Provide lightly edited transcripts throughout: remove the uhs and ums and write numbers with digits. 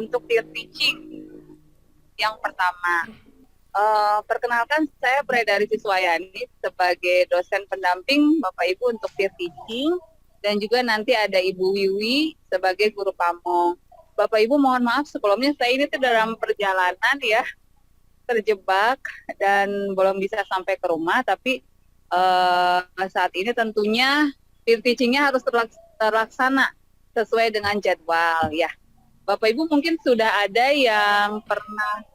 untuk peer teaching yang pertama. Perkenalkan, saya Bredari Siswayani sebagai dosen pendamping Bapak Ibu untuk peer teaching, dan juga nanti ada Ibu Wiwi sebagai guru pamong. Bapak Ibu mohon maaf sebelumnya, saya ini tuh dalam perjalanan ya, terjebak dan belum bisa sampai ke rumah, tapi saat ini tentunya peer teachingnya harus terlaksana sesuai dengan jadwal ya. Bapak Ibu mungkin sudah ada yang pernah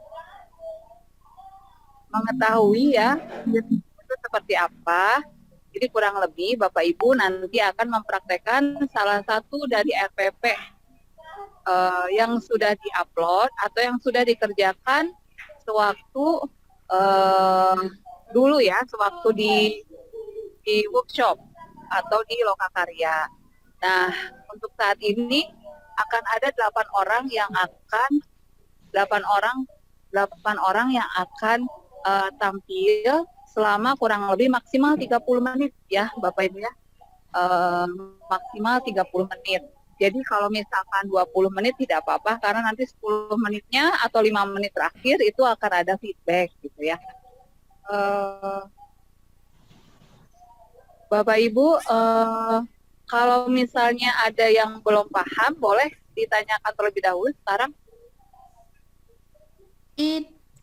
mengetahui ya itu seperti apa. Jadi kurang lebih Bapak Ibu nanti akan mempraktekkan salah satu dari RPP yang sudah diupload atau yang sudah dikerjakan sewaktu dulu ya, sewaktu di workshop atau di lokakarya. Nah, untuk saat ini akan ada 8 orang yang akan tampil selama kurang lebih maksimal 30 menit ya Bapak Ibu ya. Maksimal 30 menit. Jadi kalau misalkan 20 menit tidak apa-apa karena nanti 10 menitnya atau 5 menit terakhir itu akan ada feedback gitu ya. Bapak Ibu, kalau misalnya ada yang belum paham boleh ditanyakan terlebih dahulu sekarang.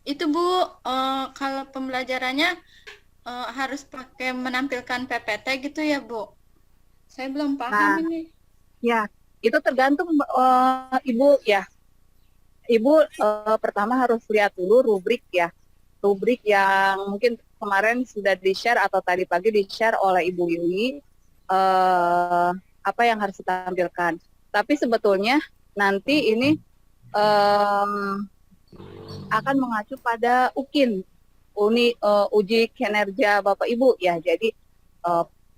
Itu Bu, kalau pembelajarannya harus pakai menampilkan PPT gitu ya Bu? Saya belum paham ini. Ya, itu tergantung Ibu ya. Ibu pertama harus lihat dulu rubrik ya. Rubrik yang mungkin kemarin sudah di-share atau tadi pagi di-share oleh Ibu Yuli, apa yang harus ditampilkan. Tapi sebetulnya nanti ini akan mengacu pada UKIN, uji kinerja Bapak Ibu ya. Jadi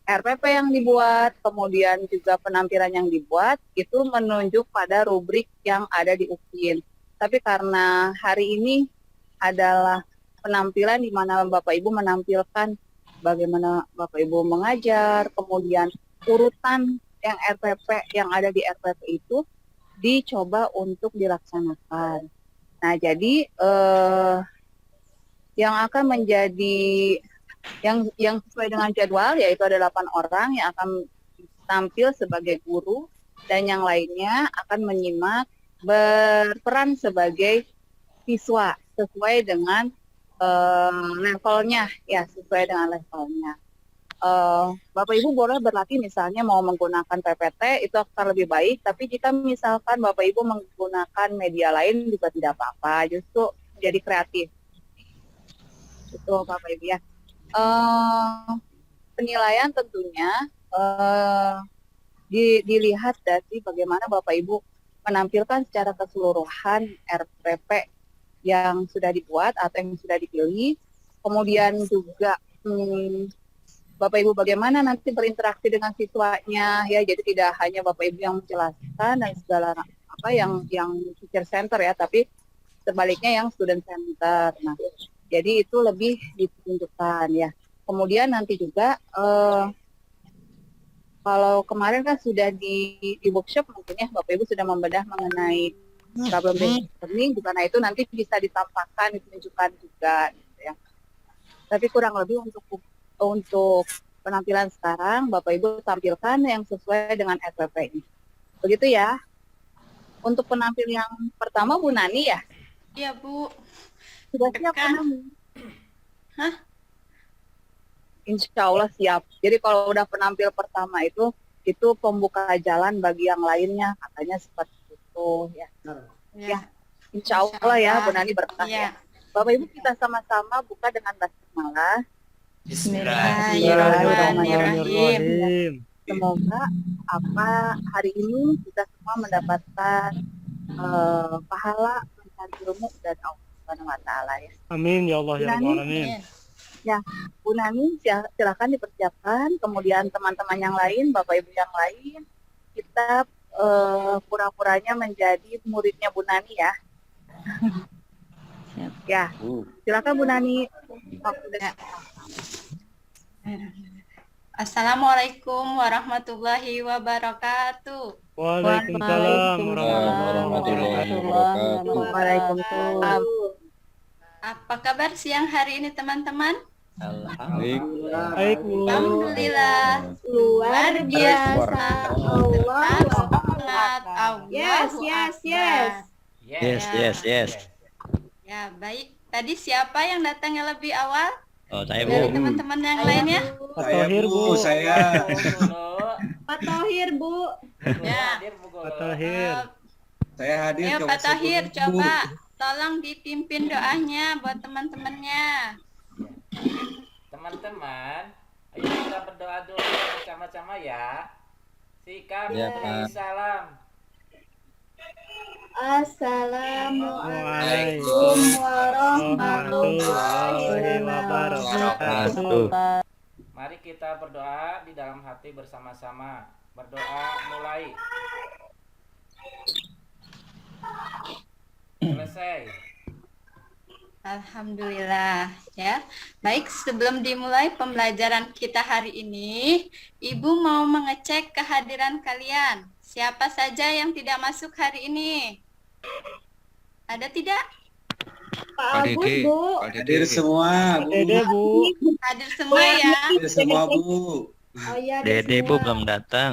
RPP yang dibuat, kemudian juga penampilan yang dibuat itu menunjuk pada rubrik yang ada di UKIN. Tapi karena hari ini adalah penampilan di mana Bapak Ibu menampilkan bagaimana Bapak Ibu mengajar, kemudian urutan yang RPP yang ada di RPP itu dicoba untuk dilaksanakan. Nah, jadi yang akan menjadi yang sesuai dengan jadwal yaitu ada 8 orang yang akan tampil sebagai guru dan yang lainnya akan menyimak berperan sebagai siswa sesuai dengan levelnya ya, sesuai dengan levelnya. Bapak Ibu boleh berlatih misalnya mau menggunakan PPT itu akan lebih baik, tapi jika misalkan Bapak Ibu menggunakan media lain juga tidak apa-apa, justru jadi kreatif. Itu Bapak Ibu ya. Penilaian tentunya dilihat dari bagaimana Bapak Ibu menampilkan secara keseluruhan RPP yang sudah dibuat atau yang sudah dipilih, kemudian juga Bapak Ibu bagaimana nanti berinteraksi dengan siswanya ya, jadi tidak hanya Bapak Ibu yang menjelaskan dan segala apa yang teacher center ya, tapi sebaliknya yang student center. Nah, jadi itu lebih ditunjukkan ya. Kemudian nanti juga kalau kemarin kan sudah di workshop mungkin ya Bapak Ibu sudah membedah mengenai problem learning, di mana itu nanti bisa ditampakkan, ditunjukkan juga gitu ya. Tapi kurang lebih untuk penampilan sekarang Bapak Ibu tampilkan yang sesuai dengan SPP ini. Begitu ya. Untuk penampil yang pertama Bu Nani ya? Iya Bu. Sudah siap Bu Nani? Hah? Insya Allah siap. Jadi kalau udah penampil pertama itu pembuka jalan bagi yang lainnya, katanya seperti itu ya. Ya, insya Allah ya Bu Nani berkah ya. Bapak Ibu kita sama-sama buka dengan basmalah. Bismillahirrahmanirrahim. Semoga hari ini kita semua mendapatkan pahala mencari ilmu dari Allah Subhanahu wa taala ya. Amin ya Allah ya Rabbal alamin. Ya, Bu Nani silakan dipersiapkan, kemudian teman-teman yang lain, Bapak Ibu yang lain, kita pura-puranya menjadi muridnya Bu Nani ya. Ya, silakan Bu Nani. Assalamualaikum warahmatullahi wabarakatuh. Waalaikumsalam warahmatullahi wabarakatuh. Waalaikumsalam. Apa kabar siang hari ini teman-teman? Alhamdulillah. Baik, Bu. Alhamdulillah. Luar biasa. Tetap semangat. Yes, yes, yes. Yes. Ya, baik. Tadi siapa yang datangnya lebih awal Oh, saya dari Bu. teman-teman yang lainnya? Pak Tohir, Bu. Pak Tohir, Bu. Ya. Pak Tohir. Saya hadir. Ayo coba Pak Tahir, sebelum Bu. coba tolong dipimpin doanya buat teman-temannya. Teman-teman, ayo kita berdoa dulu bersama-sama ya. Sikap Ya, beri Pak. salam. Assalamualaikum warahmatullahi wabarakatuh. Mari kita berdoa di dalam hati bersama-sama. Berdoa mulai. Selesai. Alhamdulillah ya. Baik, sebelum dimulai pembelajaran kita hari ini, Ibu mau mengecek kehadiran kalian. Siapa saja yang tidak masuk hari ini? Ada tidak? Pak Agus, Bu. Hadir semua, Bu. Dede, Bu. Hadir semua ya. Hadir semua, Bu. Oh iya, ada Dede Bu semua. belum datang.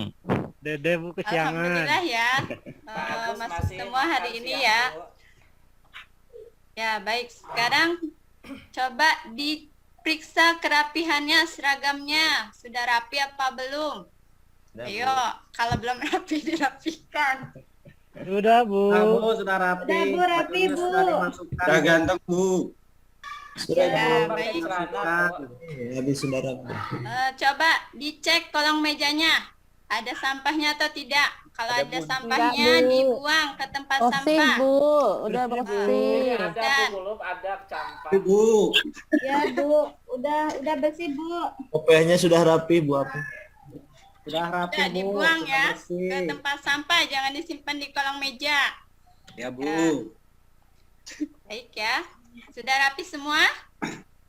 Dede, Bu, kesiangan. Alhamdulillah ya. Pak Agus Masuk masih semua makan hari ini siang, ya. Bu. Ya, baik. Sekarang coba diperiksa kerapihannya, seragamnya. Sudah rapi apa belum? Ayo, kalau belum rapi dirapikan. Sudah, Bu. Udah, Bu, rapi, Bu. Udah ganteng, Bu. Ya, Pakai baik. celana, Bu. Coba dicek kolong mejanya. Ada sampahnya atau tidak? Kalau ada sampahnya dibuang ke tempat sampah. Udah Ini bersih. ada Dan- Bu, belum ada campak. Bu. Ya, Bu. Udah bersih, Bu. OPH-nya sudah rapi, Bu. Apa? Sudah dibuang ya ke tempat sampah, jangan disimpan di kolong meja. Ya, Bu. Baik ya. Sudah rapi semua?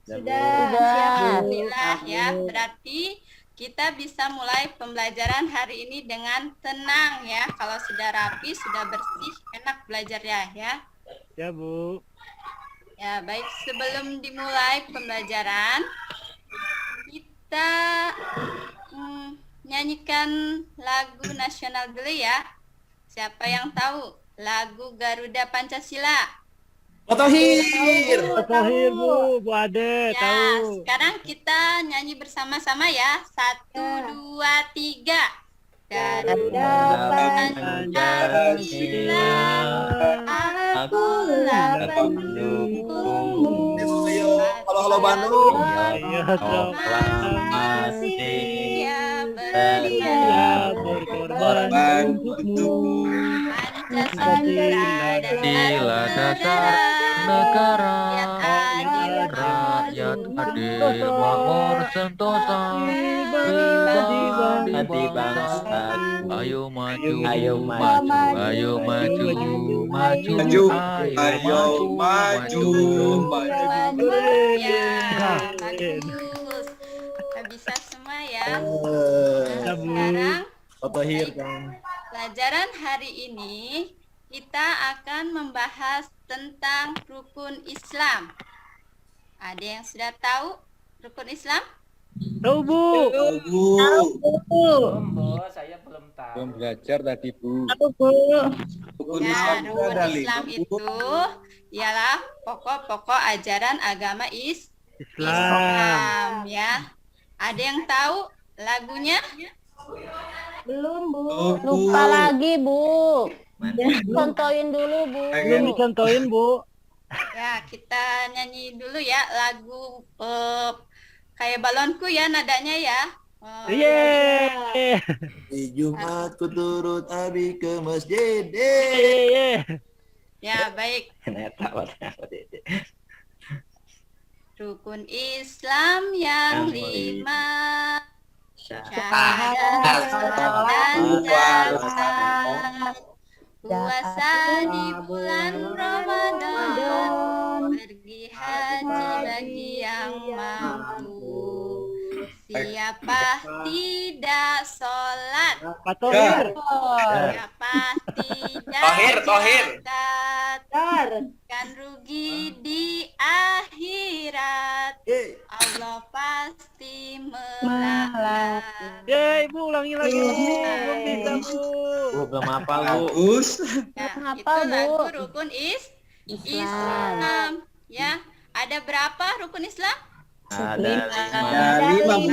Sudah. Alhamdulillah ya. Berarti kita bisa mulai pembelajaran hari ini dengan tenang ya. Kalau sudah rapi, sudah bersih, enak belajarnya ya. Ya, Bu. Ya, baik. Sebelum dimulai pembelajaran, kita nyanyikan lagu nasional dulu ya. Siapa yang tahu lagu Garuda Pancasila? Pak Tohir. Pak Tohir, Bu. Bu Ade, Ya, tahu. sekarang kita nyanyi bersama-sama ya. 1, 2, 3. Garuda Pancasila, akulah pendukungmu. Halo Bandung. Ayo, Proklamasi Dia Ya, berkorban berkorban untukmu. Pancasila Sila dasar negara, rakyat adil makmur sentosa, pribadi bangsa. Ayo maju, Ayo maju, ayo maju, maju, Maju. Ayo maju. Maju. Ya, Nah, bagus. Kita bisa semua ya. Ya, Bu. Sekarang Pak Tohir, Kang. pelajaran hari ini kita akan membahas tentang rukun Islam. Ada yang sudah tahu rukun Islam? Tahu, Bu. Bu. Belum, Bu. Saya belum tahu. belajar tadi Bu. Rukun Ya, Islam itu rukun ada Islam 5, Bu. itu ialah pokok-pokok ajaran agama Islam. Islam ya. Ada yang tahu lagunya? Belum, Bu. Lupa lagi, Bu. Contohin dulu, Bu. Belum dicontohin, Bu. Ya, kita nyanyi dulu ya lagu kayak balonku ya nadanya ya. Yeay. Di Jumat ku turut Abi ke masjid. Yeay. Ya, baik. Ternyata Dede. Rukun Islam yang Yang 5, Syahadat, syahadat dan puasa, zakat, puasa di bulan Ramadan, pergi haji bagi yang mampu. Siapa tidak sholat, Pak Tohir. siapa tidak Tohir. zakat Tor. kan rugi di akhirat. Allah pasti melaknat. Ibu ulangi lagi, Bu. Belum bisa, Bu. Belum hafal, Bu. Bagus. Nah, itu Hafal, Bu. lagu rukun Islam. Islam. Ya, ada berapa rukun Islam? Ada Ada 5, Bu.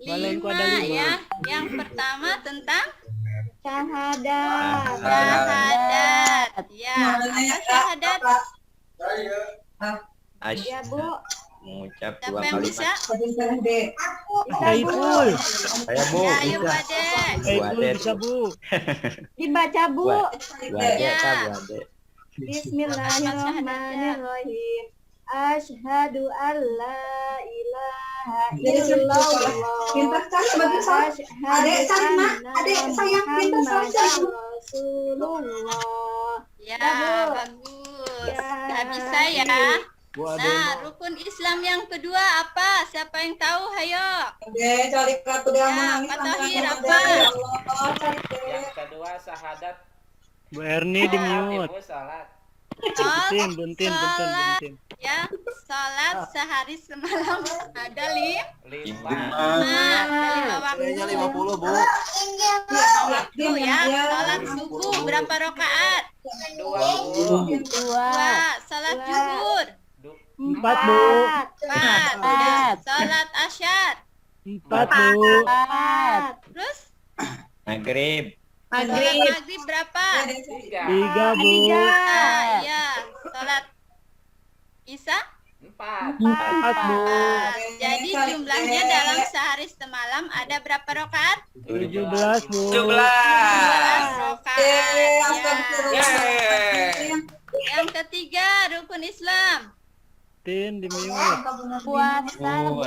Balenku ada Lima 5. ya. Yang pertama tentang Syahadat. syahadat. Ya, apa syahadat? Ya, Bu. Mengucap Siapa yang bisa? Saiful. Saya, Bu. Ya, ayo Ade. Saiful bisa, Bu. Dibaca, Bu. Ya. Bismillahirrahmanirrahim. Asyhadu an la ilaha illallah. Rasulullah. Ya, Bu. bagus. Ya. Gak bisa ya. Nah, rukun Islam yang kedua apa? Siapa yang tahu? Hayo. Ya, Pak Tohir apa? Yang kedua syahadat. Bu Erni di mute. Ibu salat. Buntin. Ya, sholat sehari semalam ada 5. lima waktu. Kayaknya 50, Bu. Waktu ya, sholat subuh berapa rakaat? 2. Dua. Sholat zuhur 4, Bu. 4. Sholat asyar 4, Bu. terus Maghrib. sholat maghrib berapa? 3, Bu. Ah, iya. Sholat isya 4. 4, Bu. Jadi jumlahnya dalam sehari semalam ada berapa rakaat? 17, Bu. 17 rakaat. Ya. Yang ketiga rukun Islam. Tin di mute. Puasa, Bu.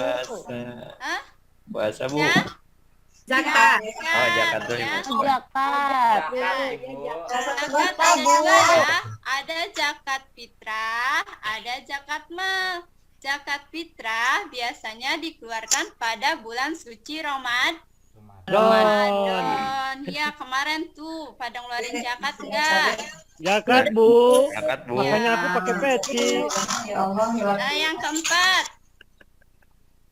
Hah? Puasa, Bu. Ya? Zakat. Oh, zakat dulu, Ya. Ibu. Zakat. Zakat, Ibu. Zakat ada dua ya. Ada zakat fitrah, ada zakat mal. Zakat fitrah biasanya dikeluarkan pada bulan suci Ramadan. Ya, kemarin tuh pada ngeluarin zakat enggak? Zakat, Bu. Zakat, Bu. Makanya aku pakai peci. Nah, yang keempat,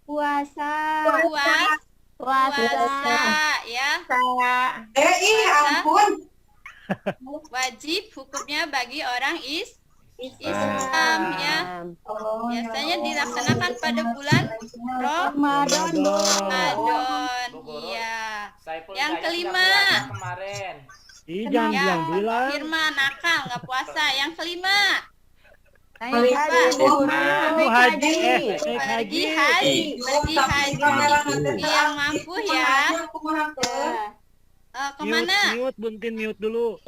Puasa. puasa ya. Wajib hukumnya bagi orang Islam ya. Biasanya dilaksanakan pada bulan Ramadan. Ramadan. Bu Guru. Iya. Saiful Yang Hidayat kelima. nggak puasa kemarin. Ih, jangan Ya, bilang. Firman nakal nggak puasa. Yang kelima, Naik haji, Bu. Bu Haji. Naik pergi haji. haji. Yang mampu ya. Kemana? Mute, Buntin mute dulu.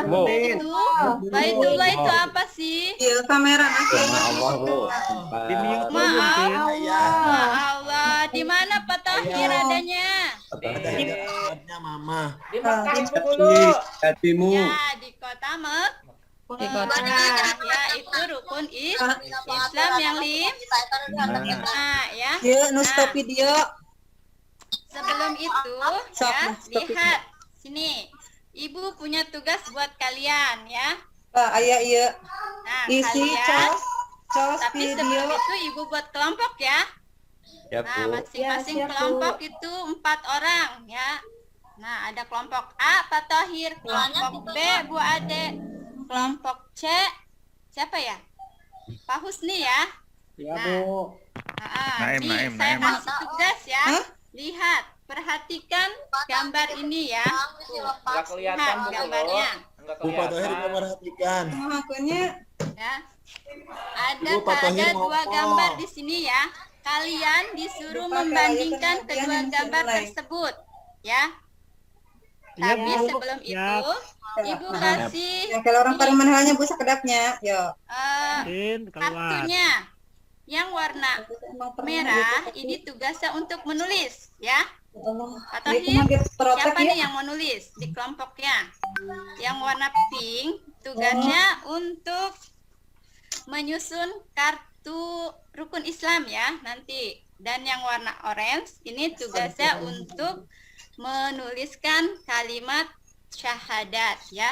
Bu. Itu Baitullah itu apa sih? Sama Allah, Bu. Di mute, Bu, Maaf. Buntin. Ya Allah, di mana Pak Tohir adanya? Ada Mama. Di Mekah, Bu Guru. Hatimu. Ya, di kota Mekah. Ya, itu rukun Islam yang Nah, ya. Nah, sebelum itu, ya, lihat sini. Ibu punya tugas buat kalian ya. Nah, kalian. Tapi sebelum itu ibu buat kelompok ya. Ya, Nah, Bu. masing-masing kelompok itu 4 orang ya. Nah, ada kelompok A, Pak Tohir, kelompok B, Bu Ade, kelompok C, siapa ya? Pak Husni ya. Ya, Nah, Bu. nih, saya kasih tugas ya. Lihat, perhatikan gambar ini ya. Nggak kelihatan, Lihat Bu Guru. gambarnya. Nggak Bu Pak Tohir kelihatan. memperhatikan. Ya. Ada Ibu, Pak Tohir ada mau dua ngomong. gambar di sini ya. Kalian disuruh membandingkan kedua gambar tersebut, ya. Iya, Tapi Bu. sebelum Siap. itu, Ibu kasih Kalau orang permanehannya Bu sekedapnya, yo. Tin, keluar. kartunya yang warna merah. Ini tugasnya untuk menulis, ya. Pak Tohir, siapa nih yang mau nulis di kelompoknya? Yang warna pink tugasnya untuk menyusun kartu rukun Islam ya nanti. Dan yang warna orange ini tugasnya untuk menuliskan kalimat syahadat ya.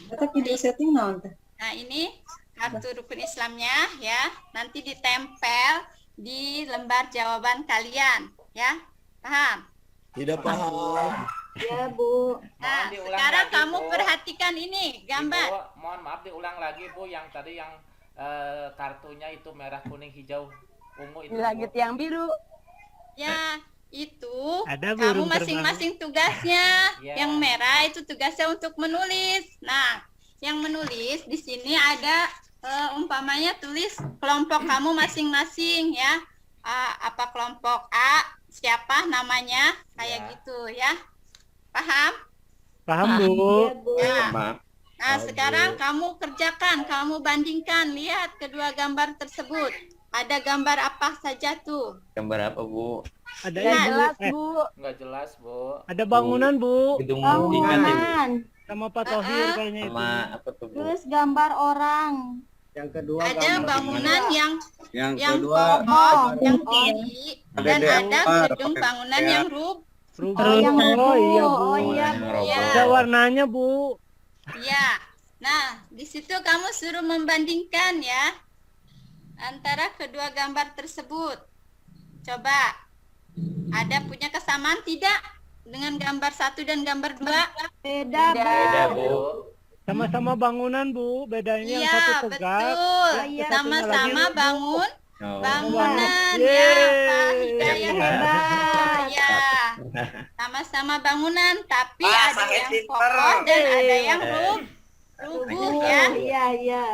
Atau video setting naon teh? Nah, ini kartu rukun Islamnya ya. Nanti ditempel di lembar jawaban kalian ya. Paham? Tidak paham. Ya, Bu. Nah, Mohon diulang sekarang lagi, kamu Bu. perhatikan ini gambar. Ibu, mohon maaf diulang lagi Bu, yang tadi yang kartunya itu merah, kuning, hijau, ungu itu. Di langit yang biru. Ya, itu Ada kamu burung masing-masing tugasnya. Ya. Yang merah itu tugasnya untuk menulis. Nah, yang menulis di sini ada umpamanya tulis kelompok kamu masing-masing ya. Apa kelompok A, siapa namanya, kayak Ya. gitu ya. Paham? Paham, Ya, Bu? Bu. Ya. Maaf. Nah, sekarang kamu kerjakan, kamu bandingkan, lihat kedua gambar tersebut. Ada gambar apa saja tuh? Gambar apa Bu? Ada Ya ibu, jelas, Bu. Nggak jelas Bu. ada bangunan, Bu. Gedung tingkat Ibu. Bangunan. Sama Pak Tohir kayaknya itu. Sama apa tuh Bu? Terus gambar orang. Yang kedua Ada gambar bangunan yang yang yang kedua kokoh, yang Oh. tinggi, Ada dan dek, ada Pak, gedung pakai bangunan kayak- yang Rubuh. Oh, yang Oh, iya, Bu. Oh, iya, Yang Bu. roboh. Ya. Ada warnanya, Bu. ya. Nah, di situ kamu suruh membandingkan ya antara kedua gambar tersebut. Coba, ada punya kesamaan tidak dengan gambar 1 dan gambar 2? Beda, Bu. Beda Bu. Sama-sama bangunan, Bu. Bedanya yang Iya, satu tegak. betul. Iya. Sama-sama bangun Oh. bangunan Yeay. ya, Pak Hidayat. Hebat. Ya, sama-sama bangunan, tapi Ah, ada pakai yang pinter. kokoh dan ada yang rubuh ya. Iya, iya.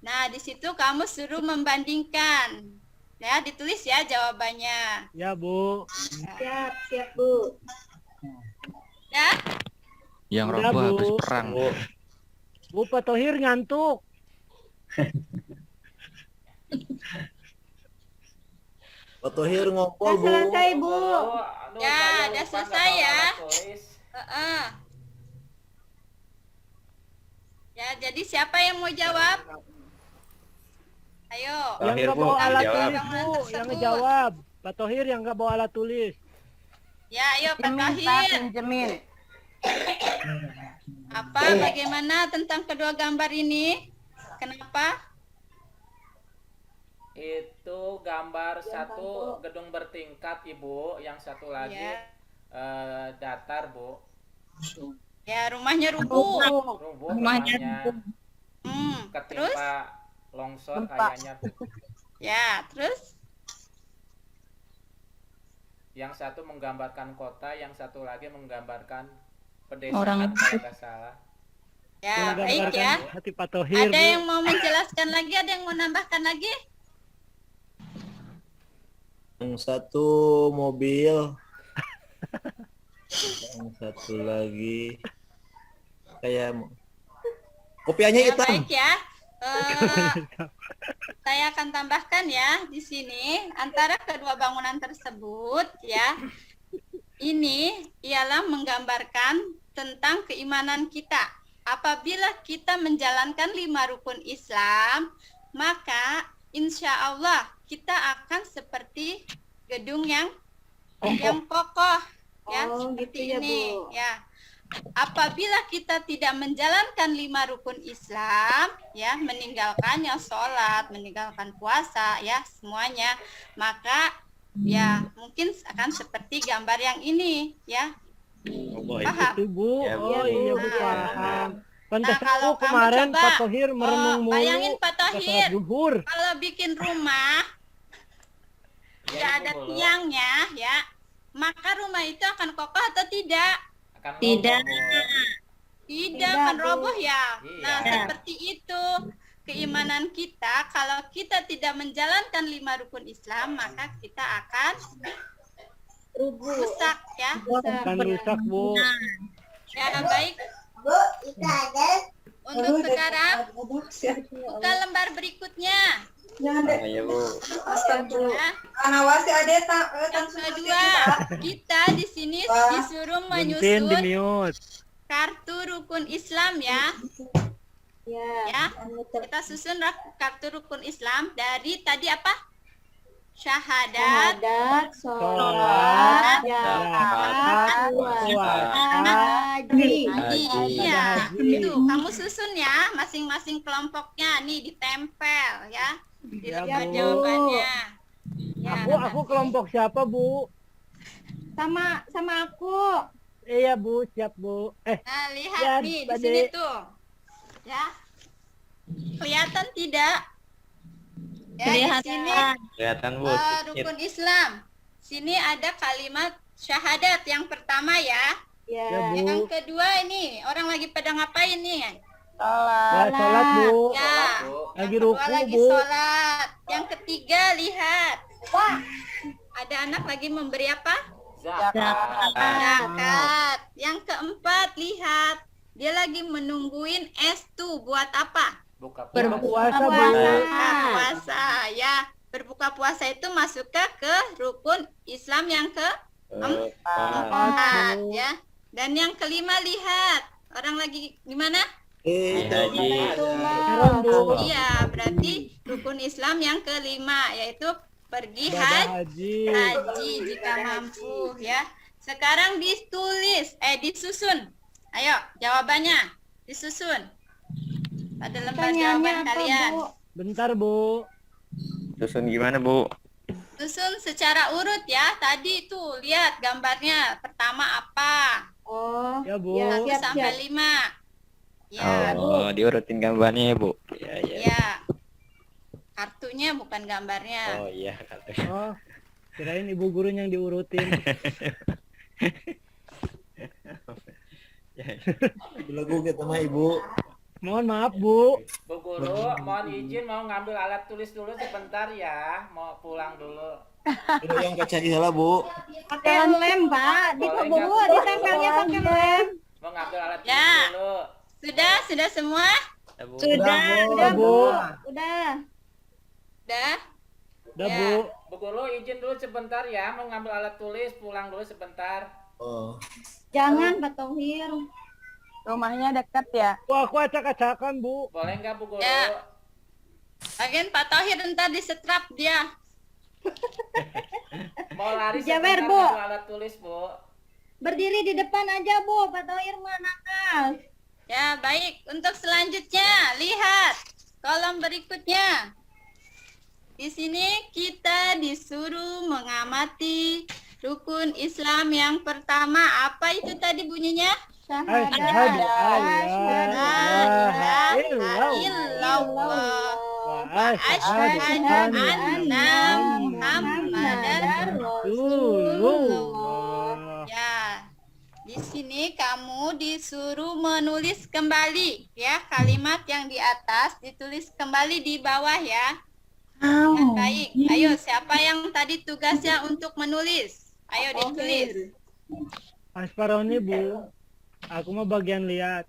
Nah, di situ kamu suruh membandingkan. Ya, ditulis ya jawabannya. Ya, Bu. Siap, siap, Bu. Ya, Yang Udah, roboh habis Bu. perang. Bu. Bu, Pak Tohir ngantuk. Pak Tohir ngompol, Udah Bu. selesai, Bu. Aduh, Ya, saya udah lupa selesai nggak ya. bawa tulis. heeh. Ya, jadi siapa yang mau jawab? Ayo. Yang Tohir, nggak Bu, bawa alat jawab. tulis, Bu. Yang ngejawab. Pak Tohir yang nggak bawa alat tulis. Ya, ayo Pak Pinjemin, Pak, Tahir. pinjemin. Apa bagaimana tentang kedua gambar ini? Kenapa? Itu gambar satu gedung bertingkat Ibu, yang satu lagi Ya. datar Bu. Ya, rumahnya rubuh. Rubuh rumahnya Terus? ketimpa longsor Gempa. kayaknya Bu. Ya, terus? Yang satu menggambarkan kota, yang satu lagi menggambarkan pedesaan kalau nggak salah. Ya, baik Menggambarkan ya. hati Pak Tohir, Ada Bu. yang mau menjelaskan lagi? Ada yang mau nambahkan lagi? Yang satu mobil. Yang satu lagi kayak kopiahnya Ya, hitam. baik ya. Saya akan tambahkan ya di sini antara kedua bangunan tersebut ya. Ini ialah menggambarkan tentang keimanan kita. Apabila kita menjalankan 5 rukun Islam, maka insya Allah kita akan seperti gedung yang kokoh ya, Oh, seperti gitu ya, ini Bu. ya. Apabila kita tidak menjalankan 5 rukun Islam, ya, meninggalkan yang sholat, meninggalkan puasa, ya, semuanya, maka ya mungkin akan seperti gambar yang ini, ya. Oh, Paham? Itu, Bu. Ya, Bu. Oh, iya, Bu. Nah. Paham. Nah, Pantesan kalau Bu kamu kemarin coba, Pak Tohir merenung mulu. bayangin Pak pas sholat Tohir, zuhur. kalau bikin rumah tidak Ya, ada Ibu, Bu. tiangnya, ya, maka rumah itu akan kokoh atau tidak? Akan Tidak. roboh, Bu. Tidak Tidak, akan Bu. roboh ya. Iya. Nah, seperti itu keimanan kita. Kalau kita tidak menjalankan 5 rukun Islam, maka kita akan Rubuh. rusak ya. Bukan rusak, Bu. Ya, baik. Untuk sekarang, buka lembar berikutnya. Jangan deh. Ya Bu. Ya. Anawasi ada Yang kedua, kita di sini disuruh Buntin menyusun di mute. kartu rukun Islam ya. Ya. Ya. Kita susun kartu rukun Islam dari tadi apa? syahadat, sholat, zakat, puasa, haji. Iya, itu kamu susun ya masing-masing kelompoknya nih ditempel ya. Ya, Dilihat Bu. jawabannya. Ya. Aku kelompok siapa, Bu? Sama aku. Iya, Bu, siap, Bu. Nah, lihat Ya, nih di Pade. sini tuh. Ya. Kelihatan tidak? Ya, di sini Kelihatan Bu. rukun Islam. Sini ada kalimat syahadat yang pertama ya. Ya, Bu. Yang kedua ini orang lagi pada ngapain nih? Ya, sholat, Bu. Ya. Lagi Yang kedua ruku, lagi Bu. sholat. Yang ketiga lihat. Ada anak lagi memberi apa? Zakat. Yang keempat lihat. Dia lagi menungguin S2 buat apa? Buka Berpuasa, Bu. Berbuka puasa ya. Berbuka puasa itu masuk ke rukun Islam yang keempat ya. Dan yang kelima lihat. Orang lagi gimana? Haji. Heran, Bu. Iya, berarti rukun Islam yang kelima yaitu pergi Haji. haji jika mampu ya. Sekarang disusun. Ayo, jawabannya disusun. Pada lembar jawaban kalian. Bentar, Bu. Susun gimana Bu? Susun secara urut ya. Tadi tuh lihat gambarnya. Pertama apa? Oh, Ya, Bu. ya, 1 siap, sampai siap. 5. Ya, Oh, diurutin gambarnya ya Bu. Ya, ya. ya. Kartunya bukan gambarnya. Oh iya. Oh, kirain ibu gurunya yang diurutin. Lagu kita sama ibu. Mohon maaf, Bu. Bu Guru, mohon izin mau ngambil alat tulis dulu sebentar ya. Mau pulang dulu. Ini yang kaca salah, Bu. Pakai lem, Pak. Di Boleh Bu, nggak? ditempelnya pakai lem. Mau ngambil alat tulis Ya. dulu. Sudah semua? Ya, Bu. Udah, Bu. Udah. Udah? Udah, Ya. Bu. Bu Guru izin dulu sebentar ya. Mau ngambil alat tulis, pulang dulu sebentar. Oh. Jangan, Pak Tohir. Rumahnya dekat ya. Wah, aku acak-acakan, Bu. Boleh nggak Bu Guru? Ya. Lagian Pak Tohir ntar disetrap dia. Mau lari Jaber, sebentar Bu. ngambil alat tulis Bu. Berdiri di depan aja, Bu. Pak Tohir mah nakal. Ya, baik. Untuk selanjutnya, lihat kolom berikutnya. Di sini kita disuruh mengamati rukun Islam yang pertama. Apa itu tadi bunyinya? Syahadat. Asyhadu La ilaha illallah. wa asyhadu Asyhadu anna anna Muhammadar Rasulullah. Ya, di sini kamu disuruh menulis kembali ya kalimat yang di atas ditulis kembali di bawah ya. Dengan baik. Ayo, siapa yang tadi tugasnya untuk menulis? Ayo ditulis. Asparoni, Bu. Aku mah bagian lihat.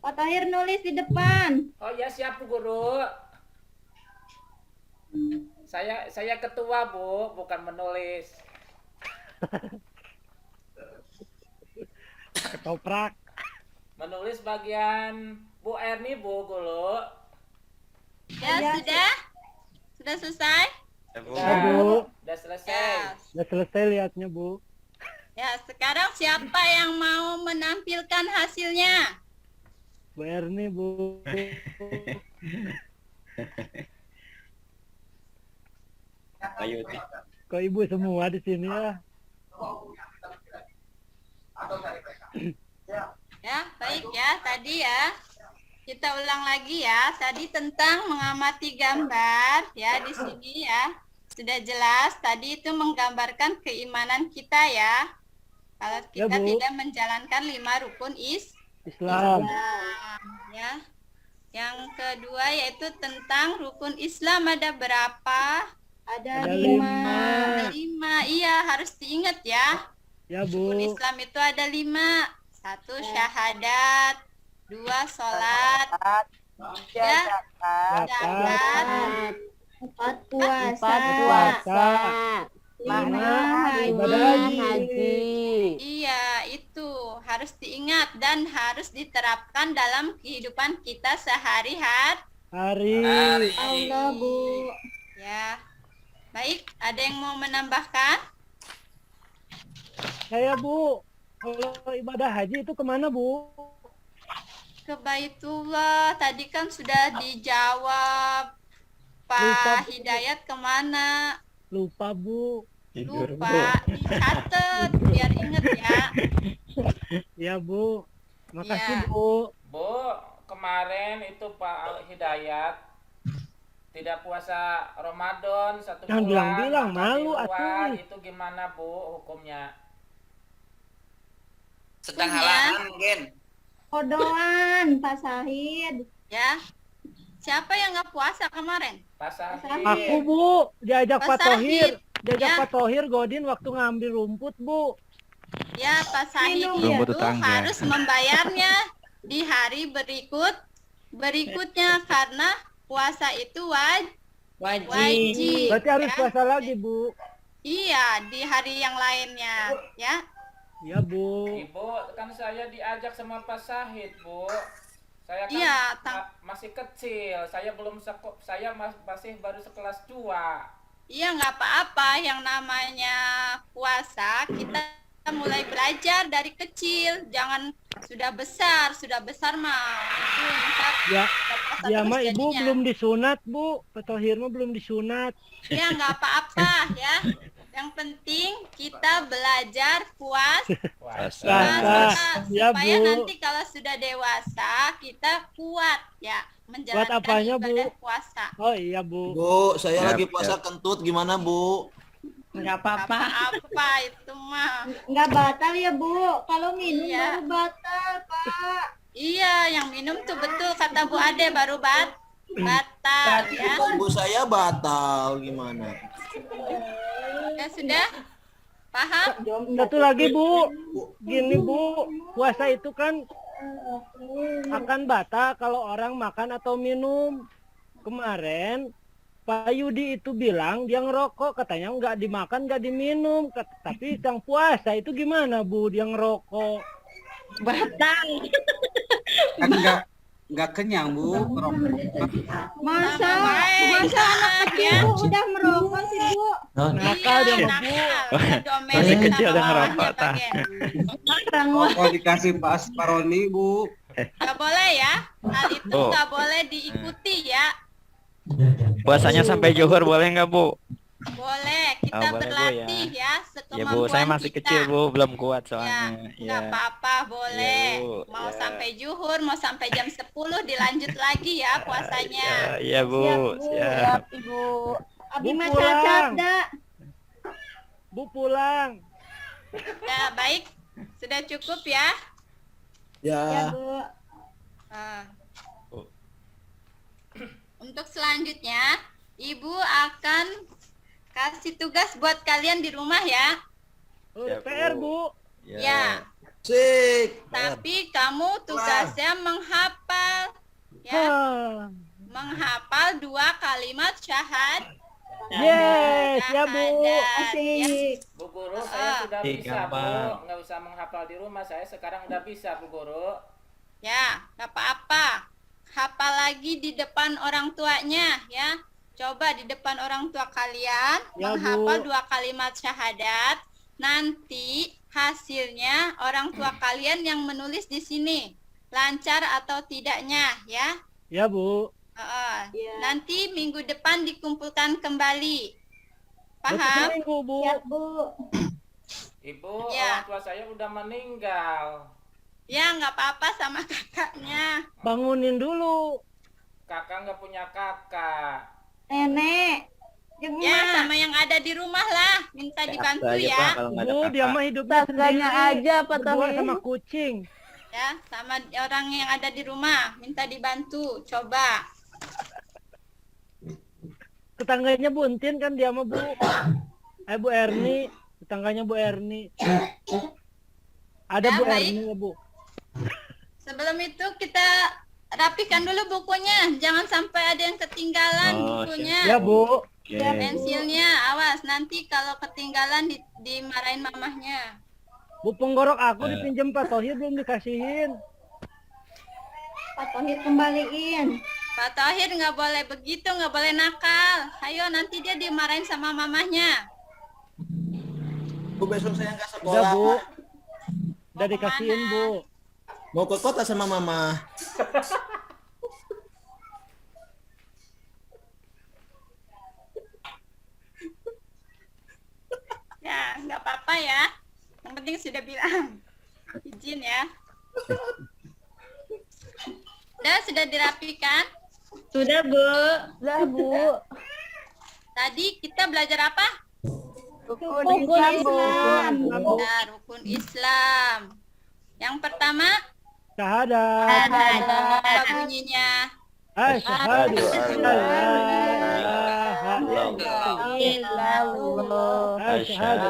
Pak Tohir nulis di depan. Oh ya siap Bu Guru. Saya ketua Bu, bukan menulis. Ketoprak. Menulis bagian Bu Erni Bu Guru. Ya, sudah? Sudah selesai? Ya, Bu. Ya, Bu. Udah selesai. Ya. Udah selesai lihatnya, Bu. Ya, sekarang siapa yang mau menampilkan hasilnya? Bu Erni, Bu. Ayo. Kok ibu semua di sini ya? Ya, baik ya. Tadi ya. Kita ulang lagi ya. Tadi tentang mengamati gambar ya di sini ya. Sudah jelas tadi itu menggambarkan keimanan kita ya. Kalau Ya, kita Bu. tidak menjalankan 5 rukun Islam. ya. Yang kedua yaitu tentang rukun Islam ada berapa? Ada Ada 5. Ada 5. Iya, harus diingat ya. Ya, Rukun Bu. Islam itu ada 5. 1 syahadat, 2 sholat, 3 Zakat. zakat, 4 puasa. Puasa. 5 Ibadah haji. haji. Iya, itu harus diingat dan harus diterapkan dalam kehidupan kita sehari-hari. Hari. Allah, Bu. Ya. Baik, ada yang mau menambahkan? Saya Bu, kalau ibadah haji itu kemana Bu? Ke Baitullah. Tadi kan sudah dijawab. Lupa, Pak Bu. Hidayat kemana? Lupa Bu. Tidur, Bu. Lupa. Dicatat biar inget ya. Ya Bu. Makasih Ya. Bu. Bu, kemarin itu Pak Hidayat tidak puasa Ramadan 1 Jangan bulan. bilang-bilang, makan di malu luar. atuh. Itu gimana Bu hukumnya? Sedang Hukumnya? halangan mungkin. Kodoan, Pak Sahid. Ya. Siapa yang nggak puasa kemarin? Pak Sahid. Aku Bu, diajak Pak Pak Tohir. Sahid. Diajak Ya. Pak Tohir Godin waktu ngambil rumput Bu. Ya, Pak Sahid Minum itu ya. Rumput tetangga. harus membayarnya di hari berikutnya karena puasa itu wajib. Berarti harus ya. puasa lagi Bu. Iya, di hari yang lainnya, ya. Ya Bu. Ibu, kan saya diajak sama Pak Sahid, Bu. Saya kan Iya, masih kecil. Saya belum masih baru sekelas 2. Iya, nggak apa-apa. Yang namanya puasa kita mulai belajar dari kecil. Jangan sudah besar mah itu ntar Ya, nggak puasa ya terus mah Ibu jadinya. belum disunat Bu. Pak Tohir mah belum disunat. Ya nggak apa-apa ya. Yang penting kita belajar Puasa. Puasa. Ya, supaya Bu. nanti kalau sudah dewasa kita kuat ya menjalankan apanya, Bu? ibadah puasa. Oh iya Bu. Bu, saya Siap, lagi puasa kentut gimana Bu? Nggak Apa itu mah? Nggak batal ya, Bu. Kalau minum Iya. baru batal, Pak. Iya, yang minum tuh betul kata Bu Ade baru batal ya. Bu saya batal gimana? Ya sudah paham? Satu lagi Bu. Gini Bu, puasa itu kan akan batal kalau orang makan atau minum. Kemarin Pak Yudi itu bilang dia ngerokok, katanya nggak dimakan nggak diminum. Tapi yang puasa itu gimana Bu, dia ngerokok? Batang. Kan nggak kenyang Bu. Masa Baik, anak ya. kecil Bu udah merokok sih, Bu. Nakal dia Iya, mah Bu. nakal. Domelin Masih sama kecil udah mamahnya ngerokok, tah. pakai. Oh dikasih Pak Asparoni Bu. Nggak boleh ya. Hal itu Oh. nggak boleh diikuti ya. Puasanya sampai zuhur boleh nggak Bu? Boleh, kita Oh, boleh, Bu, berlatih ya Ya sekemampuan Bu, saya masih kita. kecil Bu, belum kuat Ya, soalnya. nggak apa-apa, boleh. Ya, Bu. Mau Ya. sampai zuhur, mau sampai jam 10 dilanjut lagi ya puasanya. Iya Bu, siap. Ibu. Abi Bu, mah pulang. cacat dah. Bu pulang. Ya, baik. Sudah cukup ya. Ya, Ya. Bu. Ah. Oh. Untuk selanjutnya, Ibu akan kasih tugas buat kalian di rumah ya. Oh, Siap, PR Bu. Bu. Ya. Sik. Tapi kamu tugasnya menghafal ya, Hah. menghafal 2 kalimat syahadat. Yes, ya Bu. Asik. Bu Guru, saya sudah Ih, bisa Bu. gampang. Nggak usah menghafal di rumah. Saya sekarang udah bisa Bu Guru. Ya, nggak apa-apa. Hafal lagi di depan orang tuanya ya. Coba di depan orang tua kalian Ya, Bu. menghafal 2 kalimat syahadat. Nanti hasilnya orang tua kalian yang menulis di sini. Lancar atau tidaknya ya. Ya Bu. Ya. Nanti minggu depan dikumpulkan kembali. Berapa Paham? minggu Bu? Siap, Bu. Ibu, Ya. orang tua saya udah meninggal. Ya, nggak apa-apa sama kakaknya. Bangunin dulu. Kakak nggak punya kakak. Nenek. Jeung Ya, emak. sama yang ada di rumah lah. Minta dibantu Aja, ya. Pak, kalau nggak ada Bu, dia kakak. mah hidupnya Tangganya sendiri. aja, Pak Berdua Tohir. sama kucing. Ya, sama orang yang ada di rumah. Minta dibantu. Coba. Tetangganya Bu Entin kan dia mah Bu. Bu Erni. Tetangganya Bu Erni. Ada Ya, Bu baik. Erni ya Bu. Sebelum itu kita rapikan dulu bukunya. Jangan sampai ada yang ketinggalan Oh, bukunya. Ya Bu. Oke. Pensilnya, awas. Nanti kalau ketinggalan dimarahin mamahnya. Bu penggorok aku dipinjam Pak Tohir belum dikasihin. Pak Tohir kembaliin. Pak Tohir nggak boleh begitu, nggak boleh nakal. Ayo nanti dia dimarahin sama mamahnya. Bu, besok saya nggak Udah sekolah. Bu, udah Mau dikasihin kemana? Bu. Mau ke kota sama mama. Ya, nggak apa-apa ya. Yang penting sudah bilang. Izin ya. Sudah dirapikan? Sudah, Bu. Udah Bu. Tadi kita belajar apa? Rukun Islam. Nah, rukun Islam. Yang pertama, Syahadat. apa bunyinya? Asyhadu an la ilaha Illallah. Asyhadu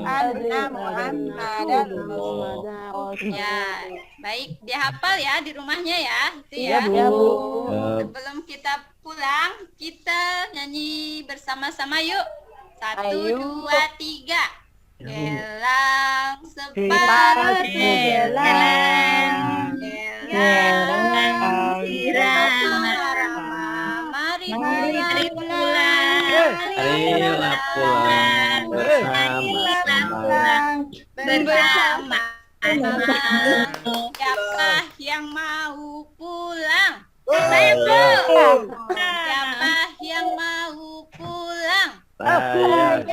Anna Muhammadan Ya, baik. Dihafal ya di rumahnya ya. Itu Iya ya. Bu. Sebelum kita pulang, kita nyanyi bersama-sama yuk. 1, Ayo. 2, 3. Gelang Sepatu sepatu gelang, gelang irama. mari Mari pulang Marilah pulang bersama. Siapa yang mau pulang? Saya Siapa yang mau pulang? Saya.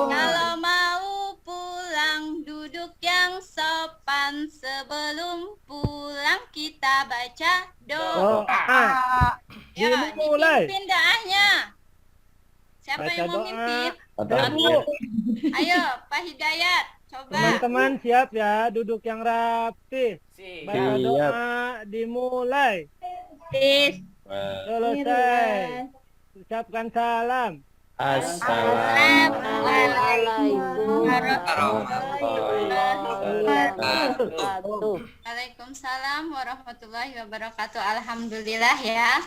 Kalau mau pulang, duduk yang sopan. Sebelum pulang kita baca doa. Doa. Ya, Dimulai. dipimpin doanya. Siapa Baca yang mau doa. mimpin? Dan Bu, Ayo, Pak Hidayat, coba. teman-teman siap ya, duduk yang rapi. Siap. Baca Siap. doa dimulai. Selesai. Ucapkan salam. Assalamualaikum Waalaikumsalam warahmatullahi wabarakatuh. Alhamdulillah ya.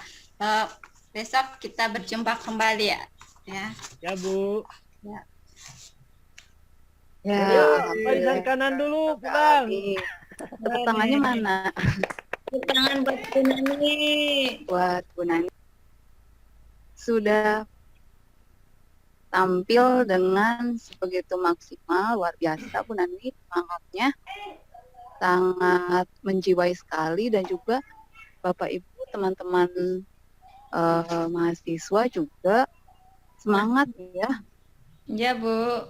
Besok kita berjumpa kembali ya. Ya Bu. Ya, Barisan kanan dulu pulang. tepuk tangannya mana? Tangan buat Bu Nani. Buat Bu Nani. Sudah tampil dengan sebegitu maksimal, luar biasa Bu Nani, semangatnya sangat menjiwai sekali, dan juga Bapak Ibu teman-teman mahasiswa juga semangat ya, Ya, Bu.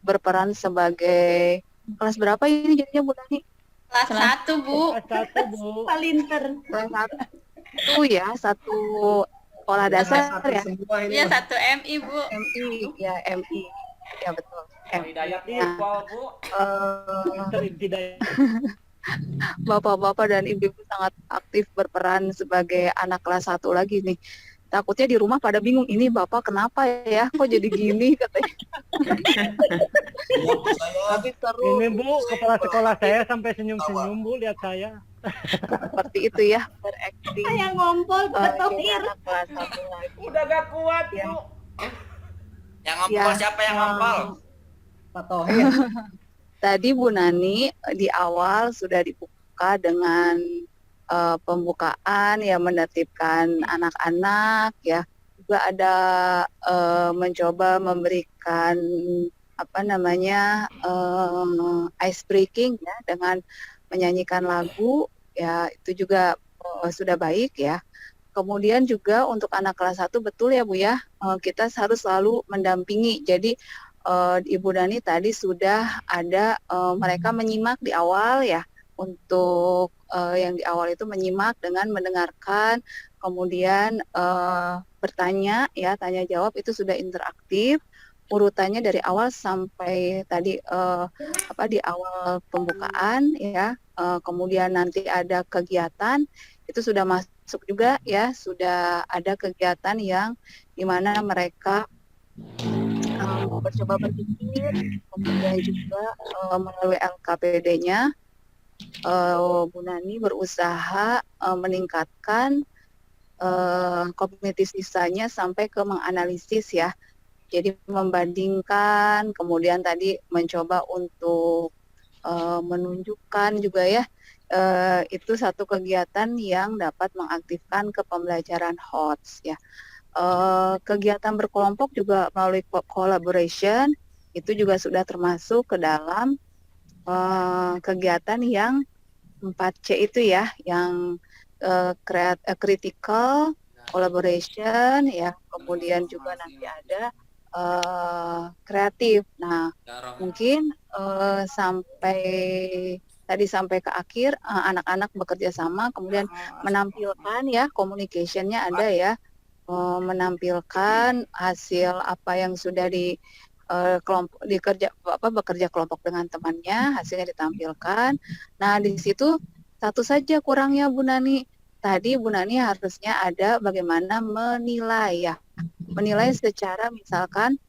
berperan sebagai kelas berapa ini jadinya Bu Nani? Kelas 1, Bu. Kelas 1 Bu. Palinter. Kelas 1 ya, satu sekolah dasar ya, Iya, 1 MI, Bu. MI ya, MI ya betul. Pak Hidayat Nah, Iqbal, Bu. Sering tidak. Bapak-bapak dan ibu-ibu sangat aktif berperan sebagai anak kelas 1 lagi nih. Takutnya di rumah pada bingung, ini Bapak kenapa ya, kok jadi gini katanya. Tapi seru Ini Bu, kepala sekolah saya sampai senyum-senyum Bu, lihat saya. seperti itu ya, berakting Yang ngompol Pak jadi Tohir. anak kelas 1 lagi. Udah gak kuat, Ya. Bu. Yang ngompol siapa yang ngompol? Pak Tohir. Tadi Bu Nani di awal sudah dibuka dengan pembukaan ya, menertibkan anak-anak ya, juga ada mencoba memberikan apa namanya ice breaking ya, dengan menyanyikan lagu ya, itu juga sudah baik ya. Kemudian juga untuk anak kelas 1 betul ya Bu ya, kita harus selalu mendampingi. Jadi Ibu Dani tadi sudah ada mereka menyimak di awal ya, untuk yang di awal itu menyimak dengan mendengarkan, kemudian bertanya ya, tanya jawab itu sudah interaktif, urutannya dari awal sampai tadi di awal pembukaan ya, kemudian nanti ada kegiatan itu sudah masuk juga ya, sudah ada kegiatan yang dimana mereka mencoba berpikir, kemudian juga melalui LKPD-nya Bu Nani berusaha meningkatkan kognitif sisanya sampai ke menganalisis ya. Jadi membandingkan, kemudian tadi mencoba untuk menunjukkan juga ya, itu satu kegiatan yang dapat mengaktifkan kepembelajaran HOTS ya. Kegiatan berkelompok juga melalui collaboration itu juga sudah termasuk ke dalam kegiatan yang 4C itu ya, yang critical, collaboration ya, kemudian juga nanti ada kreatif. Nah, mungkin sampai ke akhir anak-anak bekerja sama, kemudian menampilkan ya communication-nya ada ya, menampilkan hasil apa yang sudah bekerja kelompok dengan temannya, hasilnya ditampilkan. Nah, di situ satu saja kurangnya Bu Nani. Tadi Bu Nani harusnya ada bagaimana menilai ya. Menilai secara misalkan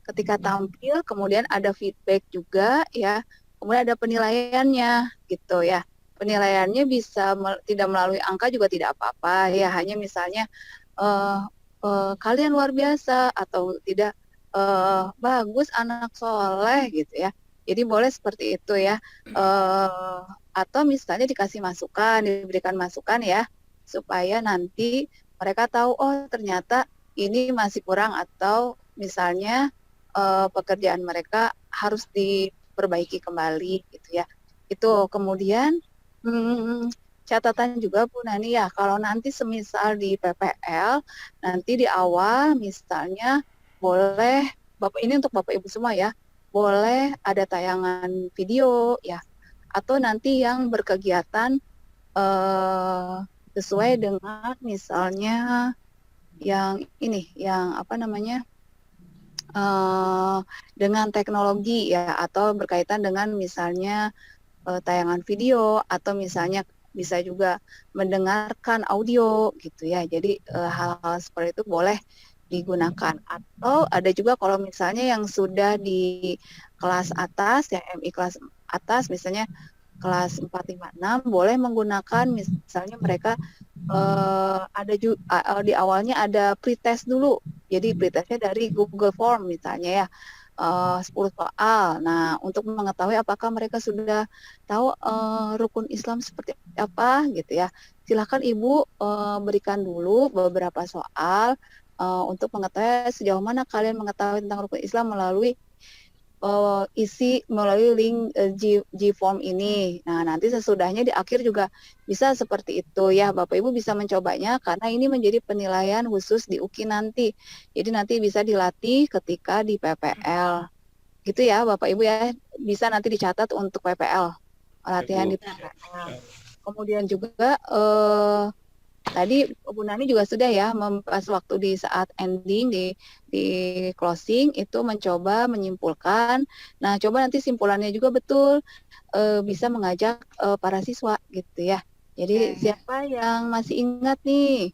ketika tampil kemudian ada feedback juga ya. Kemudian ada penilaiannya gitu ya. Penilaiannya bisa tidak melalui angka juga tidak apa-apa ya, hanya misalnya kalian luar biasa atau tidak, bagus anak soleh gitu ya. Jadi boleh seperti itu ya. Atau misalnya dikasih masukan, diberikan masukan ya, supaya nanti mereka tahu oh ternyata ini masih kurang atau misalnya pekerjaan mereka harus diperbaiki kembali gitu ya. Itu kemudian catatan juga Bu Nani ya, kalau nanti semisal di PPL, nanti di awal misalnya boleh, ini untuk Bapak Ibu semua ya, boleh ada tayangan video ya, atau nanti yang berkegiatan sesuai dengan misalnya yang ini, yang apa namanya, dengan teknologi ya, atau berkaitan dengan misalnya tayangan video, atau misalnya bisa juga mendengarkan audio gitu ya. Jadi hal-hal seperti itu boleh digunakan. Atau ada juga kalau misalnya yang sudah di kelas atas ya, MI kelas atas misalnya kelas 456 boleh menggunakan misalnya mereka ada di awalnya ada pretest dulu. Jadi pretestnya dari Google Form misalnya ya. 10 soal. Nah, untuk mengetahui apakah mereka sudah tahu rukun Islam seperti apa gitu ya. Silakan Ibu berikan dulu beberapa soal untuk mengetahui sejauh mana kalian mengetahui tentang rukun Islam melalui melalui link G-Form ini. Nah, nanti sesudahnya di akhir juga bisa seperti itu ya. Bapak Ibu bisa mencobanya karena ini menjadi penilaian khusus di UKI nanti. Jadi nanti bisa dilatih ketika di PPL. Gitu ya Bapak Ibu ya. Bisa nanti dicatat untuk PPL. Latihan di PPL. Kemudian juga tadi Bu Nani juga sudah ya, pas waktu di saat ending, di closing itu mencoba menyimpulkan. Nah, coba nanti simpulannya juga betul bisa mengajak para siswa gitu ya. Jadi siapa yang masih ingat nih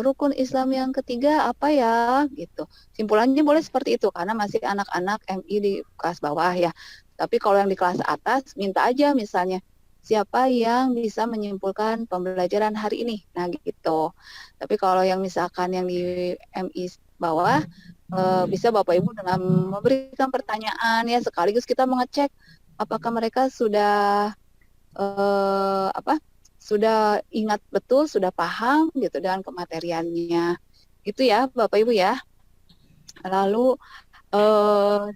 rukun Islam yang ketiga apa ya gitu. Simpulannya boleh seperti itu karena masih anak-anak MI di kelas bawah ya. Tapi kalau yang di kelas atas minta aja misalnya siapa yang bisa menyimpulkan pembelajaran hari ini. Nah gitu. Tapi kalau yang misalkan yang di MI bawah, bisa Bapak Ibu dengan memberikan pertanyaan ya, sekaligus kita mengecek apakah mereka sudah sudah ingat betul, sudah paham gitu dengan kemateriannya. Itu ya Bapak Ibu ya. Lalu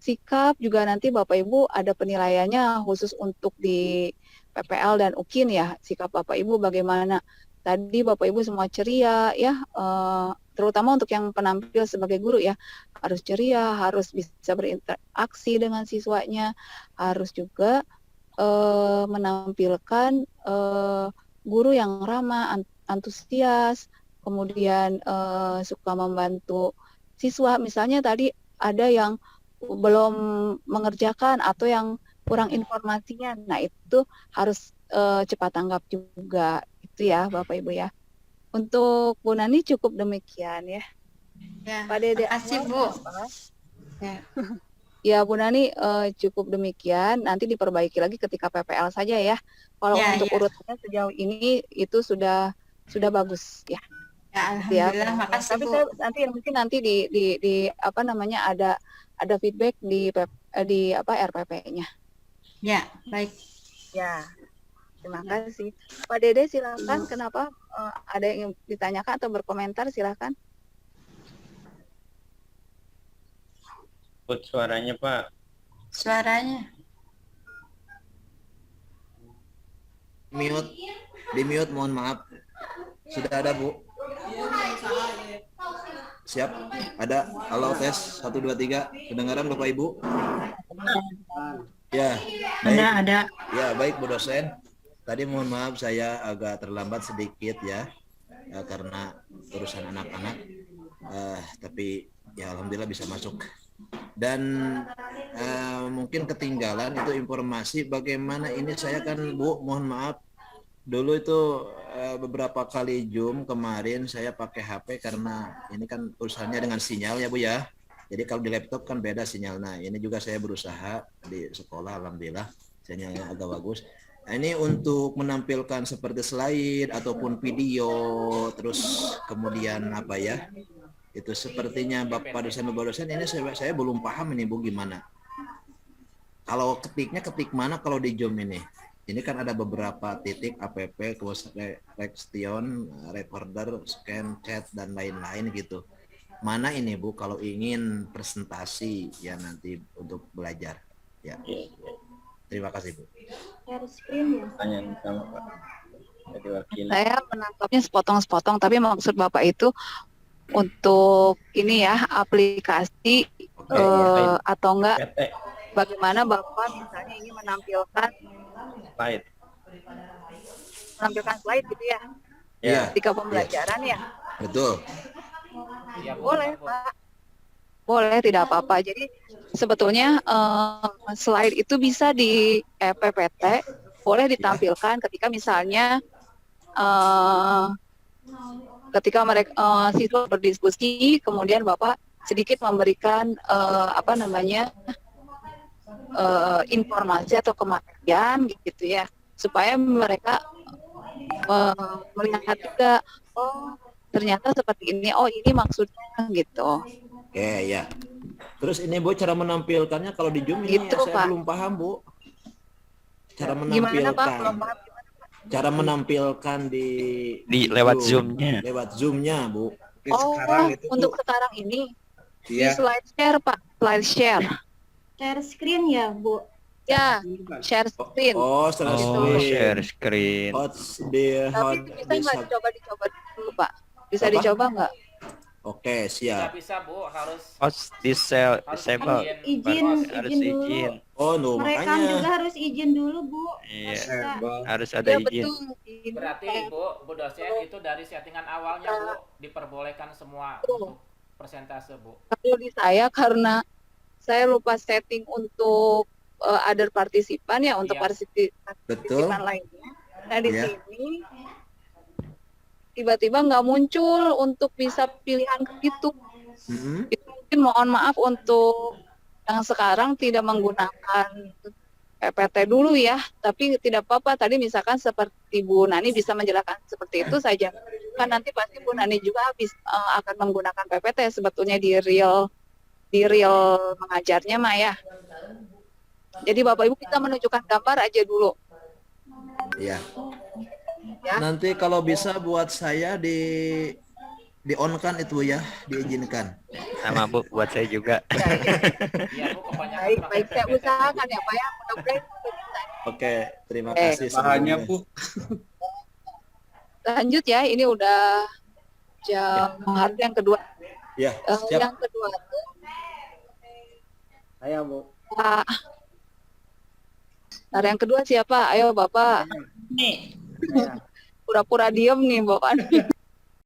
sikap juga nanti Bapak Ibu ada penilaiannya khusus untuk di PPL dan UKIN ya, sikap Bapak Ibu bagaimana. Tadi Bapak Ibu semua ceria ya, terutama untuk yang penampil sebagai guru ya, harus ceria, harus bisa berinteraksi dengan siswanya, harus juga menampilkan guru yang ramah, antusias, kemudian suka membantu siswa. Misalnya tadi ada yang belum mengerjakan atau yang kurang informasinya, nah itu harus cepat tanggap juga, itu ya Bapak Ibu ya. Untuk Bu Nani cukup demikian ya. Ya, Pak Dede, terima kasih Bu. Ya. Ya Bu Nani cukup demikian, nanti diperbaiki lagi ketika PPL saja ya. Kalau untuk urutannya sejauh ini itu sudah bagus ya. Ya, alhamdulillah, makasih Tapi Bu. saya nanti mungkin nanti di apa namanya ada feedback di di apa RPP-nya. Ya, baik. Ya, terima kasih. Pak Dede silakan. Kenapa ada yang ditanyakan atau berkomentar silakan. Put suaranya Pak. Suaranya. Mute. Di mute, mohon maaf. Sudah ada, Bu. Siap? Ada. Halo, tes. 1, 2, 3. Kedengaran Bapak Ibu? Ya, baik. Ada. Ya, baik Bu dosen. Tadi mohon maaf saya agak terlambat sedikit ya, karena urusan anak-anak. Tapi ya alhamdulillah bisa masuk. Dan mungkin ketinggalan itu informasi bagaimana ini saya kan Bu, mohon maaf. Dulu itu beberapa kali Zoom kemarin saya pakai HP karena ini kan urusannya dengan sinyal ya Bu ya. Jadi kalau di laptop kan beda sinyal. Nah ini juga saya berusaha di sekolah alhamdulillah sinyalnya agak bagus. Nah, ini untuk menampilkan seperti slide ataupun video terus kemudian apa ya. Itu sepertinya Bapak dosen ini saya belum paham ini Bu gimana. Kalau ketik mana kalau di Zoom ini? Ini kan ada beberapa titik app, question, recorder, scan, chat dan lain-lain gitu. Mana ini Bu kalau ingin presentasi ya nanti untuk belajar ya. Terima kasih Bu. Share screen ya. Tanya sama Pak. Jadi wakil. Saya menangkapnya sepotong-sepotong, tapi maksud Bapak itu untuk ini ya aplikasi atau enggak PT. bagaimana Bapak misalnya ingin menampilkan slide gitu ya. Iya. Ketika pembelajaran ya. Betul. Iya, Bu. Boleh Pak. Boleh, tidak apa-apa. Jadi sebetulnya slide itu bisa di PPT, boleh ditampilkan ketika misalnya ketika mereka siswa berdiskusi, kemudian Bapak sedikit memberikan informasi atau kemajuan gitu ya, supaya mereka melihat juga, oh ternyata seperti ini, oh ini maksudnya gitu. Oke ya. Terus ini Bu cara menampilkannya kalau di Zoom ini Gitu, saya Pak. belum paham Bu. Cara Gimana Pak? Belum menampilkan. paham. Cara menampilkan di Lewat Zoom-nya. Lewat Zoom-nya Bu. Oh, untuk sekarang ini di Iya. slide share Pak, slide share. Share screen ya, Bu. Ya, share screen. Oh, Share screen. Tapi bisa nggak dicoba dulu Pak? Bisa Apa? dicoba nggak? Oke, siap. Bisa Bu, harus Host disable. Izin Harus dulu. izin. Oh, no, Merekam juga makanya. harus izin dulu, Bu. Iya. Bisa. Harus ada Ya izin. betul. berarti Bu dosen itu dari settingan awalnya Bu diperbolehkan semua Betul. untuk persentase Bu. Kalau di saya karena saya lupa setting untuk other partisipan ya, untuk Iya. Betul. partisipan lainnya. Nah di Iya. sini tiba-tiba nggak muncul untuk bisa pilihan gitu. Mm-mm. Itu mungkin mohon maaf untuk yang sekarang tidak menggunakan PPT dulu ya, tapi tidak apa-apa. Tadi misalkan seperti Bu Nani bisa menjelaskan seperti itu saja. Kan nanti pasti Bu Nani juga akan menggunakan PPT sebetulnya di real mengajarnya mah ya. Jadi Bapak Ibu kita menunjukkan gambar aja dulu. Iya. Ya. Nanti kalau bisa buat saya di on kan itu ya, diizinkan. Sama Bu, buat saya juga. Iya Bu, kebanyakan Baik, pakai baik saya PPT. usahakan ya Pak ya. Mudah-mudahan bisa. Oke, terima kasih Bahannya sebelumnya. Bu. Lanjut ya, ini udah jam hari yang kedua. Ya, siap. Yang kedua tuh Ayo, Bu. Pak. Nah, yang kedua siapa? Ayo Bapak. Nih. Pura-pura diem nih Bapak.